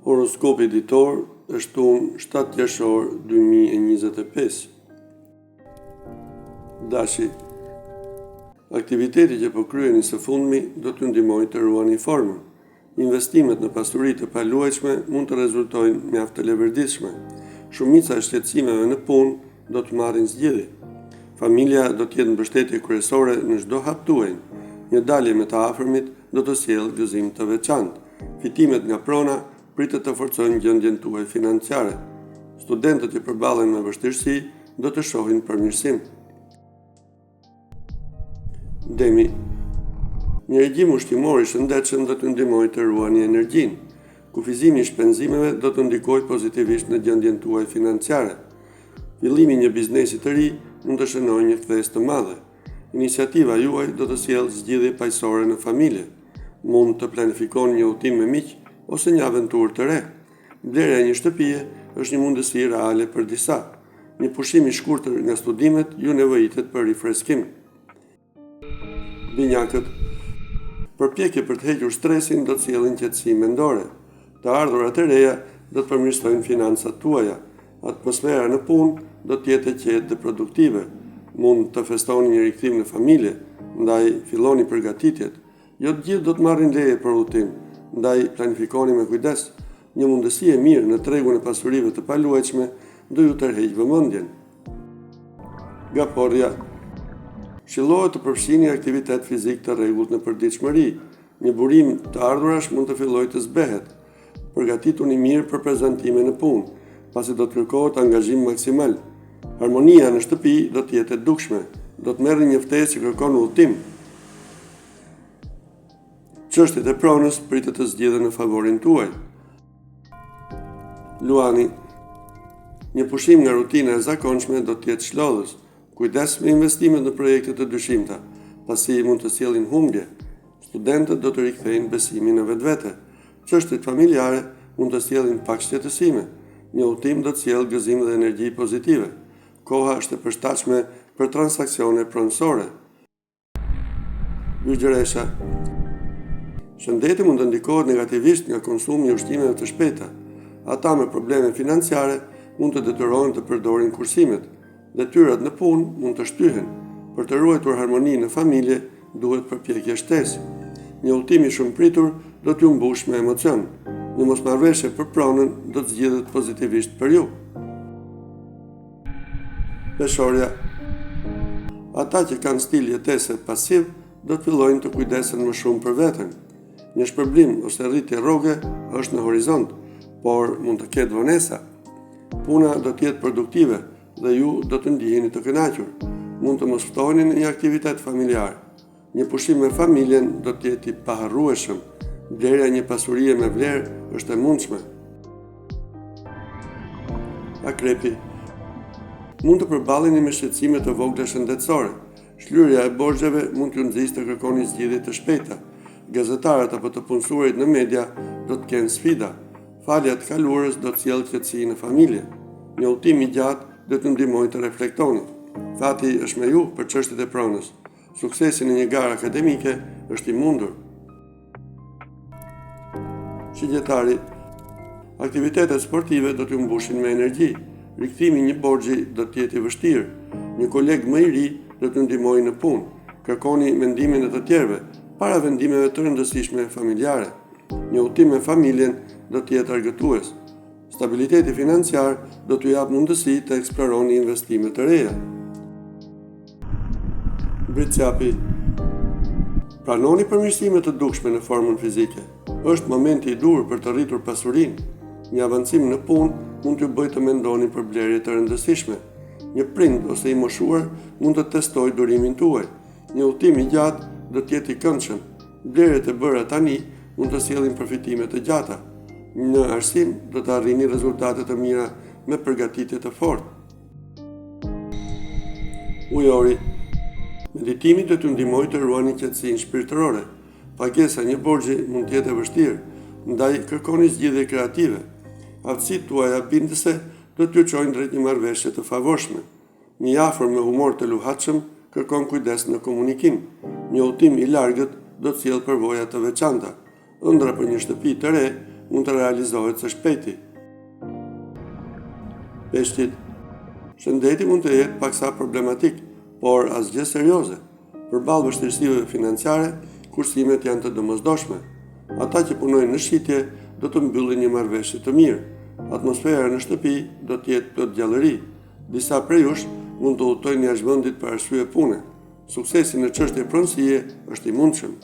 Horoskopi ditor është shtunë 7 qershor 2025. Dashi, aktiviteti që po kryeni së fundmi do t'ju ndihmojë të ruani formën. Investimet në pasuri të paluajtshme mund të rezultojnë mjaft të levërditshme. Shumica e shqetësimeve në punë do të marrin zgjidhje. Familja do të jetë mbështetje kryesore në çdo hap tuaj. Një dalje me të afërmit do të sjellë gëzim të veçantë. Fitimet nga prona pritet të forcojnë gjendjen tuaj financiare. Studentët që përballen me vështirësi do të shohin përmirësim. Demi, një regjim ushqimor i shëndetshëm do t'ju ndihmojë të ruani energjinë. Kufizimi i shpenzimeve do të ndikojë pozitivisht në gjendjen tuaj financiare. Fillimi i një biznesi të ri mund të shënojë një kthes të madhe. Iniciativa juaj do të sjellë zgjidhje paqësore në familje. Mund të planifikoni një udhëtim me miq ose një aventurë të re. Blerja e një shtëpie është një mundësi reale për disa. Një pushim i shkurtër nga studimet ju nevojitet për rifreskim. Binjakët, përpjekje për të hequr stresin do të sjellin qetësi mendore. Të ardhurat e reja do të përmirësojnë financat tuaja. Atmosfera në punë do të jetë e qetë dhe produktive. Mund të festoni një rikthim në familje, ndaj filloni përgatitjet. Jo të gjithë do të marrin leje për udhëtim, ndaj planifikoni me kujdes. Një mundësi e mirë në tregun e pasurive të paluajtshme do ju tërheqë vëmendjen. Gaporja, qellohet të përfshini aktivitet fizik të rregullt në përditshmëri. Një burim të ardhurash mund të fillojë të zbehet. Përgatituni mirë për prezantime në punë, pasi do të kërkohet angazhim maksimal. Harmonia në shtëpi do të jetë e dukshme. Do të merrni një ftesë që kërkon udhëtim. Çështjet e pronës pritet të zgjidhen në favorin tuaj. Luani, një pushim nga rutina e zakonshme do të jetë çlodhës. Kujdes me investimet në projekte të dyshimta, pasi mund të sjellin humbje. Studentët do të rikthejnë besimin në vetvete. Çështjet familjare mund të sjellin pak shqetësime. Një udhëtim do të sjellë gëzim dhe energji pozitive. Koha është e përshtatshme për transaksione pronësore. Vygjëresha, shëndeti mund të ndikohet negativisht nga konsumi i ushqimeve të shpejta. Ata me probleme financiare mund të detyrohen të përdorin kursimet. Detyrat në punë mund të shtyhen. Për të ruajtur harmoninë në familje, duhet përpjekje shtesë. Një udhëtim i shumë pritur do t'ju mbush me emocion. Një mosmarrëveshje për pronën do të zgjidhet pozitivisht për ju. Peshorja, ata që kanë stil jetese pasiv do të fillojnë të kujdesen më shumë për veten. Një shpërblim ose rritje rroge është në horizont, por mund të ketë vonesa. Puna do të jetë produktive dhe ju do të ndiheni të kënaqur. Mund të mos ftoheni në një aktivitet familjar. Një pushim me familjen do të jetë i paharrueshëm. Blerja e një pasurie me vlerë është e mundshme. Akrepi, mund të përballeni me shqetësime të vogla shëndetësore. Shlyerja e borxheve mund t'ju nxjisë të kërkoni zgjidhje të shpejta. Gazetarët apo të punësuarit në media do të kenë sfida. Falja të kaluarës do të sjellë qetësi në familje. Një udhëtim i gjatë do t'ju ndihmojë të reflektoni. Fati është me ju për çështjet e pronës. Suksesi në një garë akademike është i mundur. Shigjetari, aktivitetet sportive do t'ju mbushin me energji. Rikthimi i një borxhi do të jetë i vështirë. Një koleg më i ri do t'ju ndihmojë në punë. Kërkoni mendimin e të tjerëve para vendimeve të rëndësishme familjare. Një udhëtim me familjen do të jetë argëtues. Stabiliteti financiar do t'ju jap mundësi të eksploroni investime të reja. Britsjapi, pranoni përmirësime të dukshme në formën fizike. Është momenti i dur për të rritur pasurinë. Një avancim në punë mund t'ju bëjë të mendoni për blerje të rëndësishme. Një prind ose i moshuar mund të testojë durimin tuaj. Një udhëtim i gjatë do të jetë i këndshëm. Blerjet e bëra tani mund të sjellin përfitime të gjata. Në arsim do të arrini rezultate të mira me përgatitje të fortë. Ujori, meditimi do t'ju ndihmojë të ruani qetësinë shpirtërore. Pagesa një borxhi mund të jetë e vështirë, ndaj kërkoni zgjidhje kreative. Aftësitë tuaja bindëse do t'ju çojnë drejt një marrëveshje të favorshme. Një afër me humor të luhatshëm kërkon kujdes në komunikim. Një udhëtim i largët do të sjellë përvoja të veçanta. Ëndra për një shtëpi të re mund të realizohet së shpejti. Peshqit. Shëndeti mund të jetë paksa problematik, por asgjë serioze. Përballë vështirësive financiare, kursimet janë të domosdoshme. Ata që punojnë në shitje do të mbyllin një marrëveshje të mirë. Atmosfera në shtëpi do të jetë plot gjallëri. Disa prej jush mund të udhtojnë jashtë vendit për arsye pune. Suksesi në çështje pronësie është i mundshëm.